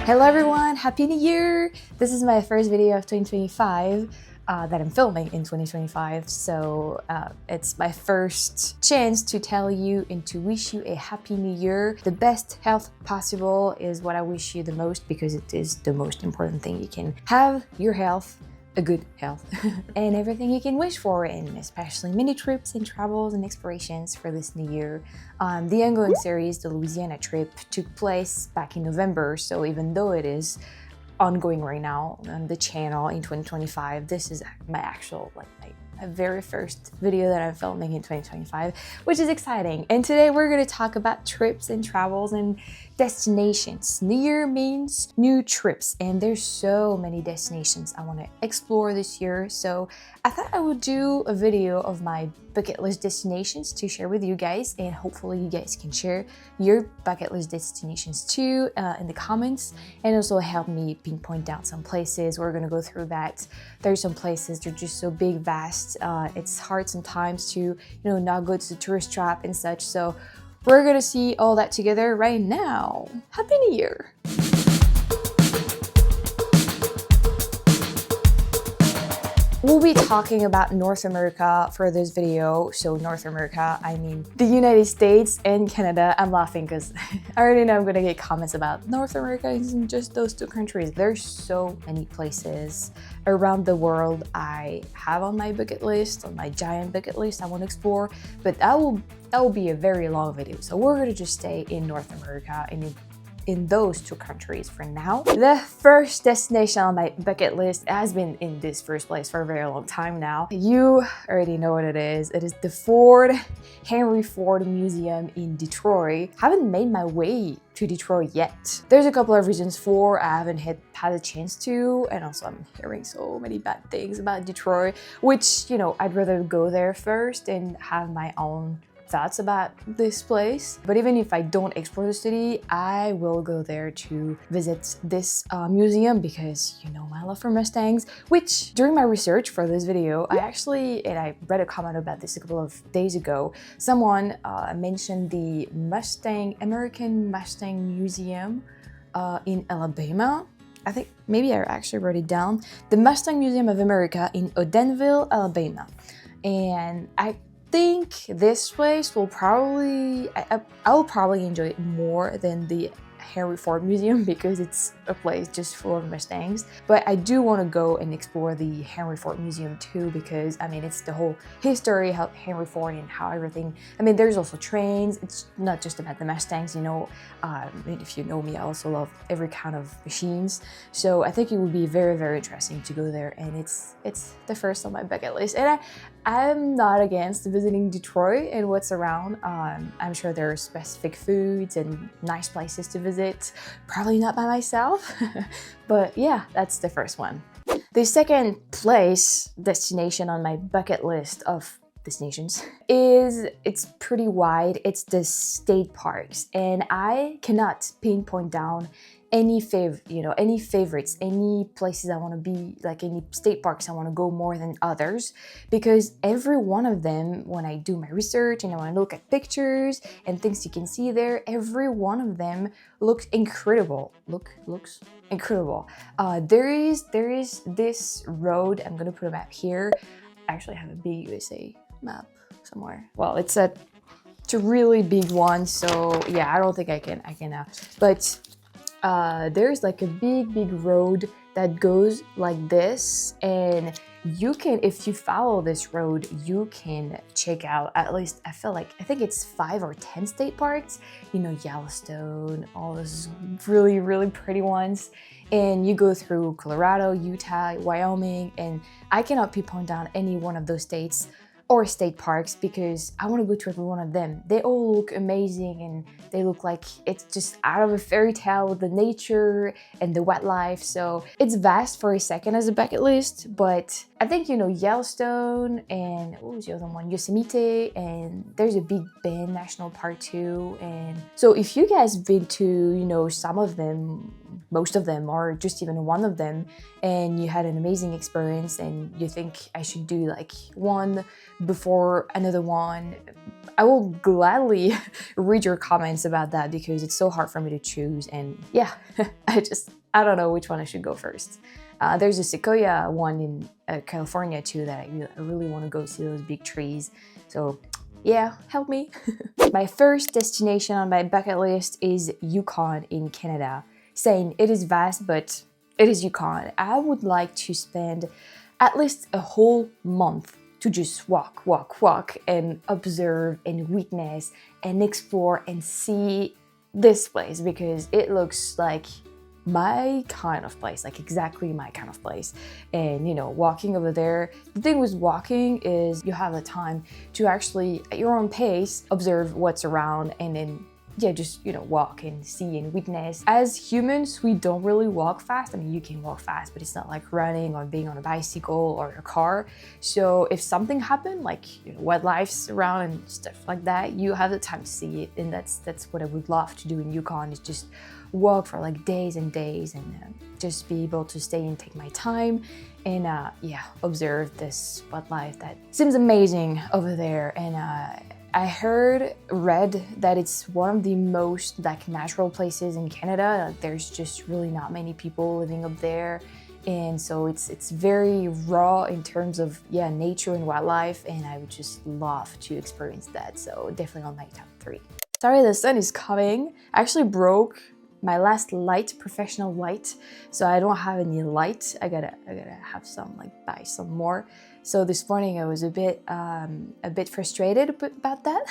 Hello everyone, Happy New Year! This is my first video of 2025 that I'm filming in 2025, so it's my first chance to tell you and to wish you a Happy New Year. The best health possible is what I wish you the most, because it is the most important thing you can have, your health. A good health and everything you can wish for, and especially many trips and travels and explorations for this new year. The ongoing series, the Louisiana trip, took place back in November, so even though it is ongoing right now on the channel in 2025, this is my actual my very first video that I'm filming in 2025, which is exciting. And today we're going to talk about trips and travels and destinations. New year means new trips, and there's so many destinations I want to explore this year, so I thought I would do a video of my bucket list destinations to share with you guys, and hopefully you guys can share your bucket list destinations too in the comments, and also help me pinpoint down some places. We're going to go through that. There's some places, they're just so big, vast, it's hard sometimes to not go to the tourist trap and such, so we're gonna see all that together right now. Happy New Year! We'll be talking about North America for this video. So North America, I mean the United States and Canada. I'm laughing because I already know I'm gonna get comments about North America isn't just those two countries. There's so many places around the world I have on my bucket list, on my giant bucket list I want to explore, but that will be a very long video. So we're gonna just stay in North America and in those two countries for now. The first destination on my bucket list has been in this first place for a very long time now. You already know what it is. It is the Henry Ford Museum in Detroit. Haven't made my way to Detroit yet. There's a couple of reasons for I haven't had a chance to, and also I'm hearing so many bad things about Detroit, which, I'd rather go there first and have my own thoughts about this place. But even if I don't explore the city, I will go there to visit this museum, because my love for Mustangs, which during my research for this video, I read a comment about this a couple of days ago. Someone mentioned the American Mustang Museum in Alabama. I think maybe I actually wrote it down. The Mustang Museum of America in Odenville, Alabama. And I think this place will probably, I will probably enjoy it more than the Henry Ford Museum, because it's a place just full of Mustangs. But I do want to go and explore the Henry Ford Museum too, because it's the whole history of Henry Ford and how everything, there's also trains. It's not just about the Mustangs, if you know me, I also love every kind of machines. So I think it would be very, very interesting to go there, and it's the first on my bucket list. And I'm not against visiting Detroit and what's around. I'm sure there are specific foods and nice places to visit. Probably not by myself, but yeah, that's the first one. The second destination on my bucket list of destinations it's pretty wide. It's the state parks, and I cannot pinpoint down any favorites, any places I want to be, like any state parks I want to go more than others, because every one of them, when I do my research and I want to look at pictures and things you can see there, every one of them looks incredible. Looks incredible. There is this road. I'm gonna put a map here. I actually have a big USA map somewhere. Well, it's a really big one, so yeah, I don't think I can but there's like a big road that goes like this, and you can, if you follow this road, you can check out at least, I think it's 5 or 10 state parks, Yellowstone, all those really, really pretty ones. And you go through Colorado, Utah, Wyoming, and I cannot pinpoint down any one of those states or state parks, because I want to go to every one of them. They all look amazing, and they look like it's just out of a fairy tale with the nature and the wildlife. So it's vast for a second as a bucket list, but I think Yellowstone, and what was the other one? Yosemite, and there's a Big Bend National Park too. And so if you guys been to some of them, most of them or just even one of them, and you had an amazing experience and you think I should do like one before another one, I will gladly read your comments about that because it's so hard for me to choose. And yeah, I don't know which one I should go first. There's a Sequoia one in California too that I really want to go see those big trees. So yeah, help me. My first destination on my bucket list is Yukon in Canada. Saying it is vast, but it is Yukon. I would like to spend at least a whole month to just walk and observe and witness and explore and see this place because it looks like my kind of place, like exactly my kind of place. And you know, walking over there, the thing with walking is you have the time to actually at your own pace observe what's around and then yeah, just, you know, walk and see and witness. As humans, we don't really walk fast. I mean, you can walk fast, but it's not like running or being on a bicycle or a car. So if something happened, like, you know, wildlife's around and stuff like that, you have the time to see it. And that's what I would love to do in Yukon, is just walk for like days and days and just be able to stay and take my time and yeah, observe this wildlife that seems amazing over there. And I read that it's one of the most like natural places in Canada. Like, there's just really not many people living up there, and so it's very raw in terms of yeah, nature and wildlife, and I would just love to experience that. So definitely on my top 3. Sorry, the sun is coming. I actually broke my last light, professional light, so I don't have any light. I gotta have some, like buy some more. So this morning I was a bit frustrated about that,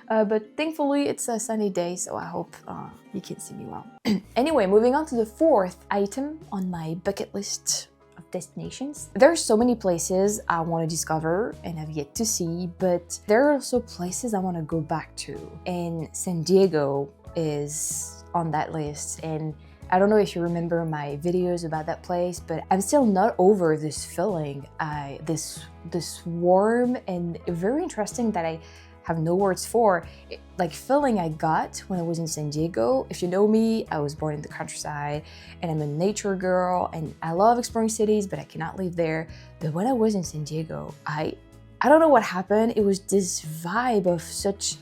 but thankfully it's a sunny day, so I hope you can see me well. Anyway, moving on to the 4th item on my bucket list of destinations. There are so many places I want to discover and have yet to see, but there are also places I want to go back to, and San Diego is on that list. And I don't know if you remember my videos about that place, but I'm still not over this feeling, this warm and very interesting that I have no words for, like feeling I got when I was in San Diego. If you know me, I was born in the countryside and I'm a nature girl and I love exploring cities, but I cannot live there. But when I was in San Diego, I don't know what happened. It was this vibe of such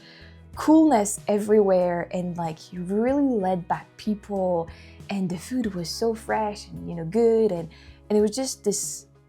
coolness everywhere, and like you really laid back people, and the food was so fresh and, you know, good, and it was just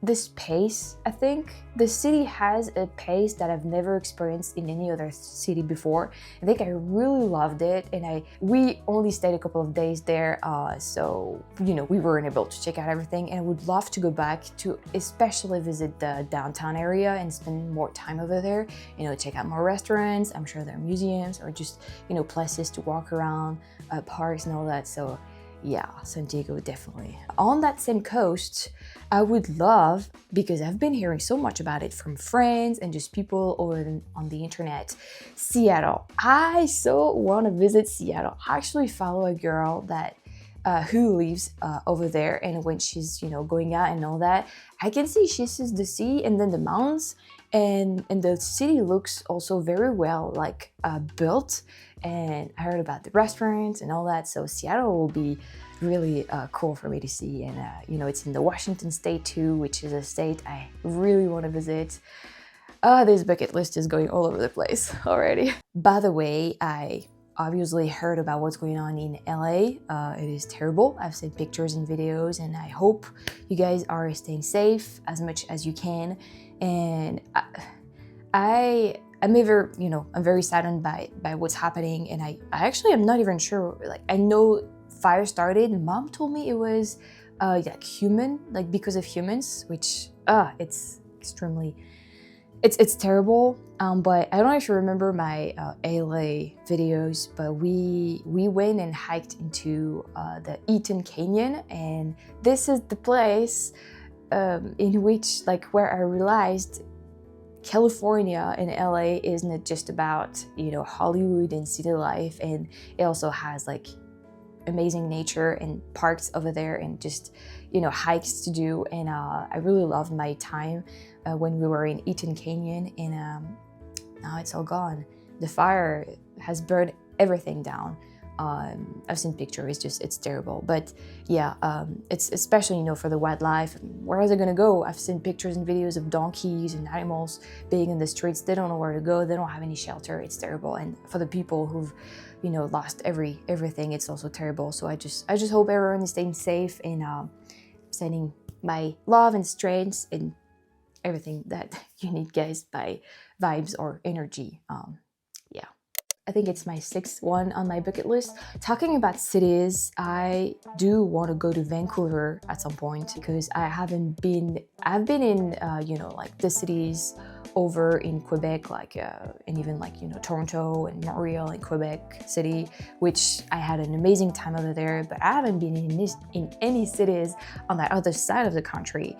this pace. I think the city has a pace that I've never experienced in any other city before. I think I really loved it, and we only stayed a couple of days there, so you know, we weren't able to check out everything, and I would love to go back to especially visit the downtown area and spend more time over there, you know, check out more restaurants. I'm sure there are museums or just, you know, places to walk around, parks and all that. So yeah, San Diego definitely. On that same coast, I would love, because I've been hearing so much about it from friends and just people over on the internet, Seattle. I so want to visit Seattle. I actually follow a girl that who lives over there, and when she's, you know, going out and all that, I can see she sees the sea and then the mountains, and the city looks also very well like built. And I heard about the restaurants and all that, so Seattle will be really cool for me to see. And you know, it's in the Washington state too, which is a state I really want to visit. This bucket list is going all over the place already. By the way, I obviously heard about what's going on in LA. It is terrible. I've seen pictures and videos, and I hope you guys are staying safe as much as you can. And I'm very saddened by what's happening, and I actually am not even sure. Like, I know fire started. Mom told me it was like human, like because of humans, which it's extremely, it's terrible. But I don't know if you remember my LA videos, but we went and hiked into the Eaton Canyon, and this is the place in which, like, where I realized California and LA isn't just about, you know, Hollywood and city life, and it also has like amazing nature and parks over there and just, you know, hikes to do. And I really loved my time when we were in Eaton Canyon, and now it's all gone. The fire has burned everything down. I've seen pictures, it's terrible. But yeah, it's especially, you know, for the wildlife. Where are they gonna go? I've seen pictures and videos of donkeys and animals being in the streets. They don't know where to go. They don't have any shelter. It's terrible. And for the people who've, you know, lost everything, it's also terrible. So I just hope everyone is staying safe, and sending my love and strength and everything that you need, guys, by vibes or energy. Yeah. I think it's my sixth one on my bucket list. Talking about cities, I do want to go to Vancouver at some point, because I've been in, you know, like the cities over in Quebec, like, and even like, you know, Toronto and Montreal and Quebec City, which I had an amazing time over there, but I haven't been in any cities on that other side of the country.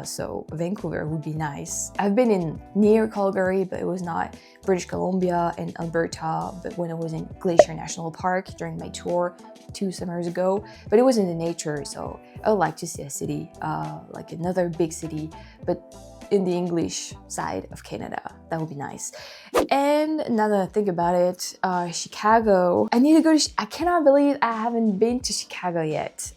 So Vancouver would be nice. I've been in near Calgary, but it was not British Columbia and Alberta, but when I was in Glacier National Park during my tour 2 summers ago, but it was in the nature. So I would like to see a city, like another big city, but in the English side of Canada. That would be nice. And now that I think about it, Chicago. I need to go to, I cannot believe I haven't been to Chicago yet.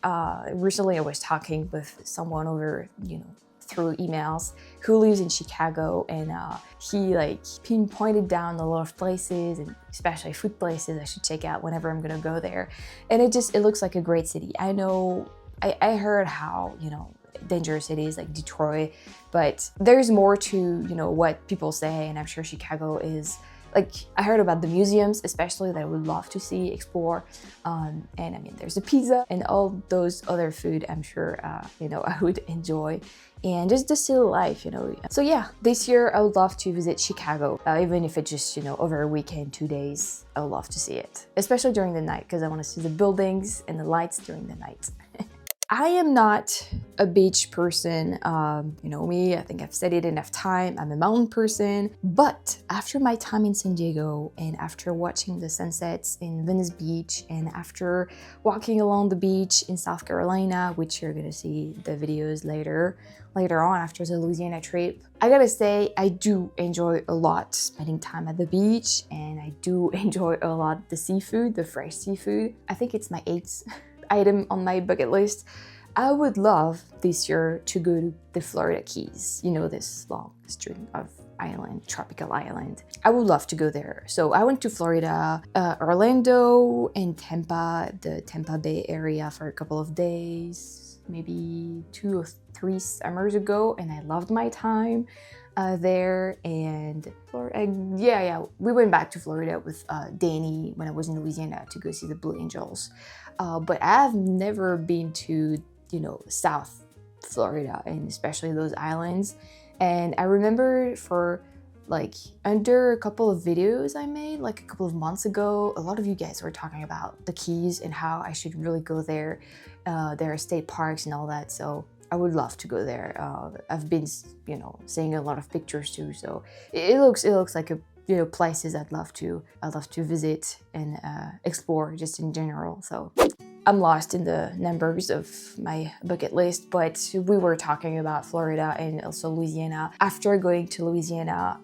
Recently I was talking with someone over, you know, through emails, who lives in Chicago, and he like pinpointed down a lot of places, and especially food places I should check out whenever I'm gonna go there. And it looks like a great city. I know, I heard how, you know, dangerous cities like Detroit, but there's more to, you know, what people say, and I'm sure Chicago is, like, I heard about the museums especially that I would love to see, explore, and I mean, there's the pizza and all those other food I'm sure, you know, I would enjoy, and just the city life, you know. So yeah, this year I would love to visit Chicago, even if it's just, you know, over a weekend, 2 days. I would love to see it, especially during the night, because I want to see the buildings and the lights during the night. I am not a beach person, you know me, I think I've said it enough time, I'm a mountain person, but after my time in San Diego, and after watching the sunsets in Venice Beach, and after walking along the beach in South Carolina, which you're gonna see the videos later on after the Louisiana trip, I gotta say, I do enjoy a lot spending time at the beach, and I do enjoy a lot the seafood, the fresh seafood. I think it's my 8th item on my bucket list. I would love this year to go to the Florida Keys, you know, this long string of island, tropical island. I would love to go there. So I went to Florida, Orlando and Tampa, the Tampa Bay area for a couple of days, maybe 2 or 3 summers ago, and I loved my time there. And yeah, we went back to Florida with Danny when I was in Louisiana to go see the Blue Angels. But I've never been to, you know, South Florida, and especially those islands. And I remember for like under a couple of videos I made like a couple of months ago, a lot of you guys were talking about the Keys and how I should really go there. There are state parks and all that, so I would love to go there. I've been, you know, seeing a lot of pictures too, so it looks like a, you know, places I'd love to visit and explore just in general. So I'm lost in the numbers of my bucket list, but we were talking about Florida and also Louisiana. After going to Louisiana,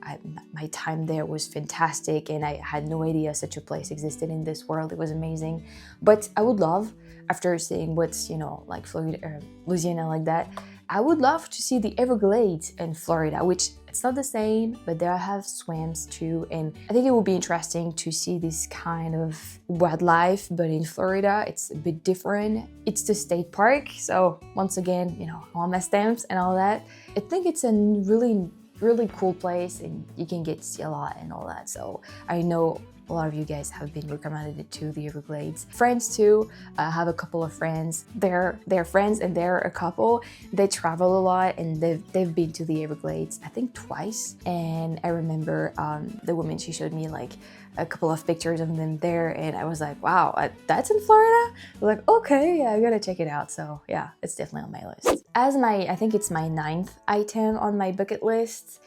my time there was fantastic, and I had no idea such a place existed in this world. It was amazing. But I would love, after seeing what's, you know, like Florida or Louisiana like that, I would love to see the Everglades in Florida, which it's not the same, but there I have swams too, and I think it will be interesting to see this kind of wildlife, but in Florida it's a bit different. It's the state park, so once again, you know, all my stamps and all that. I think it's a really cool place, and you can get to see a lot and all that. So I know a lot of you guys have been recommended it to the Everglades. Friends too, I have a couple of friends. They're friends and they're a couple. They travel a lot, and they've been to the Everglades, I think twice. And I remember the woman, she showed me like a couple of pictures of them there, and I was like, wow, that's in Florida? I was like, okay, yeah, I gotta check it out. So yeah, it's definitely on my list. As I think it's my 9th item on my bucket list,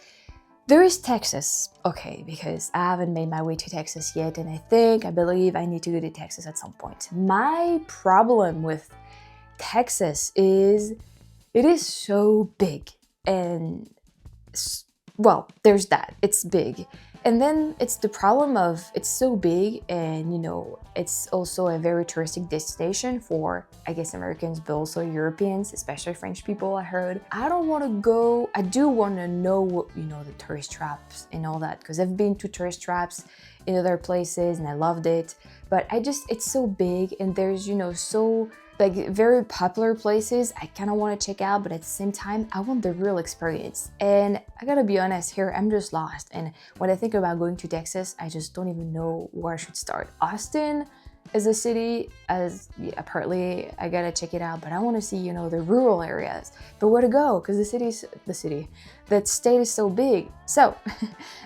there is Texas. Okay, because I haven't made my way to Texas yet, and I believe I need to go to Texas at some point. My problem with Texas is it is so big, and well, there's that, it's big. And then it's the problem of it's so big, and you know, it's also a very touristic destination for, I guess, Americans, but also Europeans, especially French people, I heard. I don't want to go. I do want to know what, you know, the tourist traps and all that, because I've been to tourist traps in other places and I loved it. But it's so big, and there's, you know, so like very popular places I kind of want to check out, but at the same time I want the real experience. And I gotta be honest here, I'm just lost. And when I think about going to Texas, I just don't even know where I should start. Austin is a city, as apparently I gotta check it out, but I want to see, you know, the rural areas. But where to go? Because that state is so big. So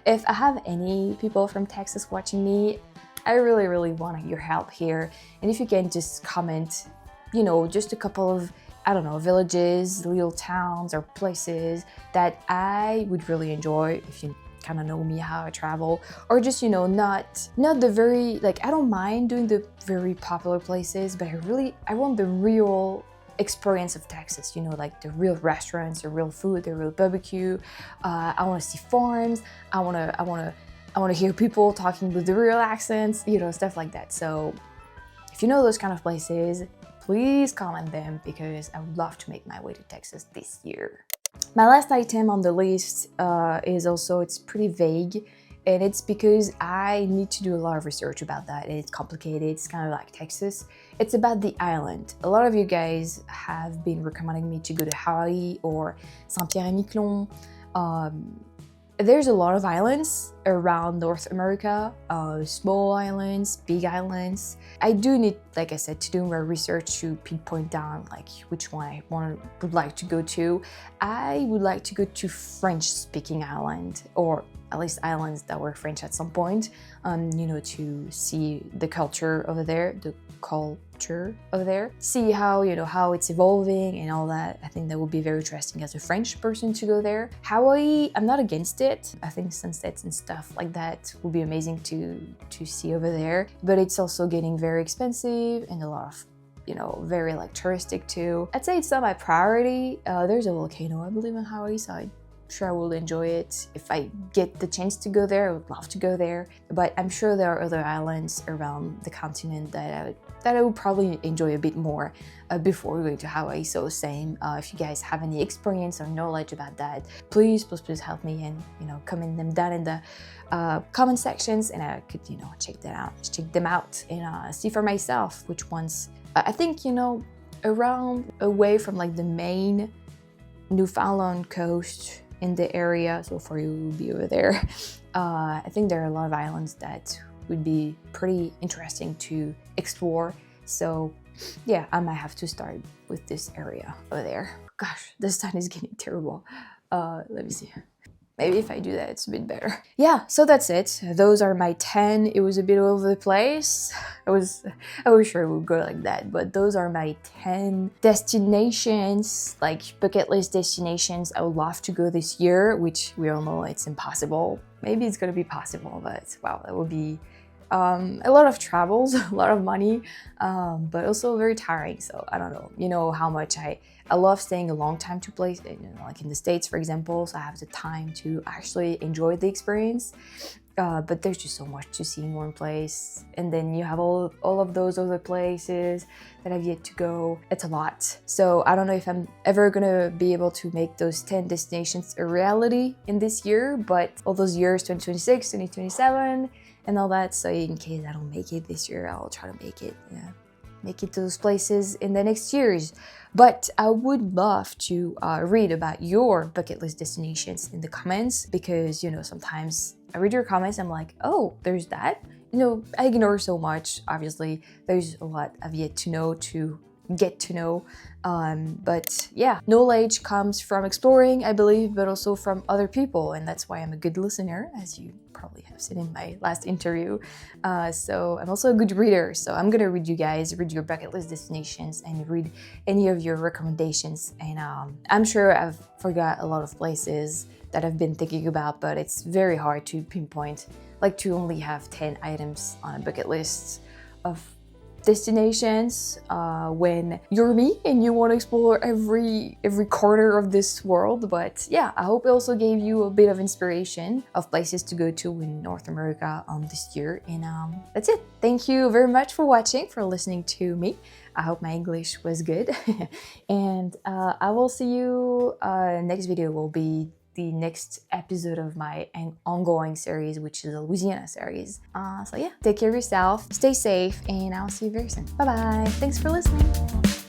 if I have any people from Texas watching me, I really want your help here. And if you can just comment, you know, just a couple of, I don't know, villages, little towns or places that I would really enjoy if you kind of know me, how I travel, or just, you know, not the very, like, I don't mind doing the very popular places, but I want the real experience of Texas, you know, like the real restaurants, the real food, the real barbecue. I want to see farms. I want to hear people talking with the real accents, you know, stuff like that. So if you know those kind of places, please comment them, because I would love to make my way to Texas this year. My last item on the list is also, it's pretty vague, and it's because I need to do a lot of research about that, and it's complicated. It's kind of like Texas. It's about the island. A lot of you guys have been recommending me to go to Hawaii or Saint-Pierre-et-Miquelon. There's a lot of islands around North America, small islands, big islands. I do need, like I said, to do more research to pinpoint down like which one I would like to go to. I would like to go to French-speaking island, or at least islands that were French at some point, you know, to see the culture over there, see how, you know, how it's evolving and all that. I think that would be very interesting as a French person to go there. Hawaii, I'm not against it. I think sunsets and stuff like that would be amazing to see over there, but it's also getting very expensive and a lot of, you know, very like touristic too. I'd say it's not my priority. There's a volcano, I believe, in Hawaii, so I'm sure I will enjoy it. If I get the chance to go there, I would love to go there. But I'm sure there are other islands around the continent that I would probably enjoy a bit more before going to Hawaii. So same, if you guys have any experience or knowledge about that, please help me, and, you know, comment them down in the comment sections, and I could, you know, check them out and see for myself which ones. I think, you know, around away from like the main Newfoundland coast in the area, so for you will be over there. I think there are a lot of islands that would be pretty interesting to explore. So yeah, I might have to start with this area over there. Gosh, the sun is getting terrible. Let me see. Maybe if I do that, it's a bit better. Yeah, so that's it. Those are my 10. It was a bit all over the place. I was sure it would go like that, but those are my 10 destinations, like bucket list destinations I would love to go this year, which we all know it's impossible. Maybe it's gonna be possible, but wow, that would be a lot of travels, a lot of money, but also very tiring. So I don't know, you know how much I love staying a long time to place, you know, like in the States, for example, so I have the time to actually enjoy the experience. But there's just so much to see in one place, and then you have all of those other places that I've yet to go. It's a lot. So I don't know if I'm ever gonna be able to make those 10 destinations a reality in this year, but all those years, 2026, 2027, and all that. So in case I don't make it this year, I'll try to make it. Yeah. Make it to those places in the next years. But I would love to read about your bucket list destinations in the comments, because, you know, sometimes I read your comments, I'm like, oh, there's that. You know, I ignore so much. Obviously, there's a lot I've yet to know, to get to know. But yeah, knowledge comes from exploring, I believe, but also from other people. And that's why I'm a good listener, as you probably have seen in my last interview. So I'm also a good reader. So I'm gonna read your bucket list destinations and read any of your recommendations. And I'm sure I've forgot a lot of places that I've been thinking about, but it's very hard to pinpoint, like to only have 10 items on a bucket list of destinations when you're me and you want to explore every corner of this world. But yeah, I hope it also gave you a bit of inspiration of places to go to in North America this year. And that's it. Thank you very much for watching, for listening to me. I hope my English was good. And I will see you. Next video will be the next episode of my ongoing series, which is a Louisiana series. So yeah, take care of yourself, stay safe, and I'll see you very soon. Bye bye. Thanks for listening.